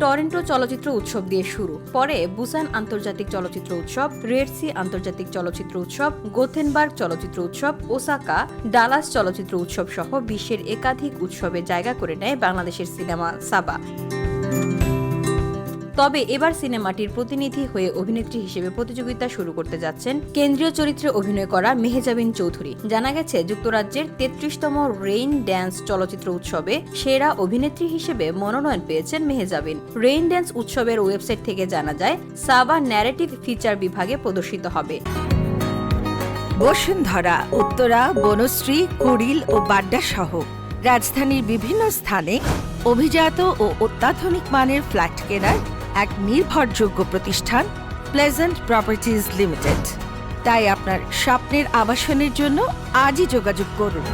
Toronto চলচ্চিত্র উৎসব দিয়ে শুরু, পরে বুসান আন্তর্জাতিক চলচ্চিত্র উৎসব, রেড সি আন্তর্জাতিক চলচ্চিত্র উৎসব, গোথেনবার্গ চলচ্চিত্র উৎসব, ওসাকা, ডালাস চলচ্চিত্র উৎসব সহ বিশ্বের একাধিক উৎসবে জায়গা করে নেয় বাংলাদেশের সিনেমা সাবা। তবে এবার সিনেমাটির প্রতিনিধি হয়ে অভিনেত্রী হিসেবে প্রতিযোগিতা শুরু করতে যাচ্ছেন কেন্দ্রীয় চরিত্রে অভিনয় করা মেহজাবিন চৌধুরী। জানা গেছে, যুক্তরাজ্যের ৩৩তম রেইন ড্যান্স চলচ্চিত্র উৎসবে সেরা অভিনেত্রী হিসেবে মনোনয়ন পেয়েছেন মেহজাবিন। রেইন ড্যান্স উৎসবের ওয়েবসাইট থেকে জানা যায়, সাবা ন্যারেটিভ ফিচার বিভাগে প্রদর্শিত হবে। বসুন্ধরা, উত্তরা, বনশ্রী, কুড়িল ও বাড্ডা সহ রাজধানীর বিভিন্ন স্থানে অভিজাত ও অত্যাধুনিক মানের ফ্ল্যাট কেনার এক নির্ভরযোগ্য প্রতিষ্ঠান প্লেজেন্ট প্রপার্টিজ লিমিটেড। তাই আপনার স্বপ্নের আবাসনের জন্য আজই যোগাযোগ করুন।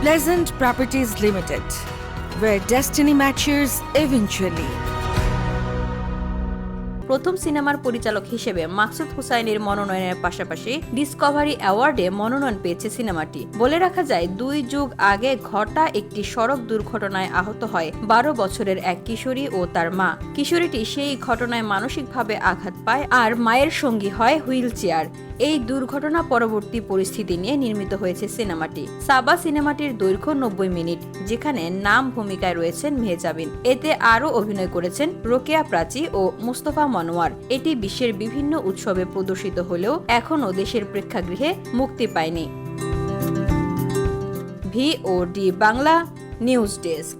Pleasant properties limited, where destiny matches eventually. প্রথম সিনেমার পরিচালক হিসেবে মাকসুদ হুসাইনের মনোনয়নের পাশাপাশি ডিসকভারি অ্যাওয়ার্ডে মনোনয়ন পেয়েছে সিনেমাটি। বলে রাখা যায়, 2 যুগ আগে ঘটা একটি সড়ক দুর্ঘটনায় আহত হয় 12 বছরের এক কিশোরী ও তার মা। কিশোরীটি সেই ঘটনায় মানসিকভাবে আঘাত পায় আর মায়ের সঙ্গী হয় হুইল চেয়ার। এই দুর্ঘটনা পরবর্তী পরিস্থিতি নিয়ে নির্মিত হয়েছে সিনেমাটি। সাবা সিনেমাটির দৈর্ঘ্য 90 মিনিট, যেখানে নাম ভূমিকায় রয়েছেন মেহজাবিন। এতে আরও অভিনয় করেছেন রোকেয়া প্রাচী ও মুস্তফা মনোয়ার। এটি বিশ্বের বিভিন্ন উৎসবে প্রদর্শিত হলেও এখনও দেশের প্রেক্ষাগৃহে মুক্তি পায়নি। VOD Bangla news desk.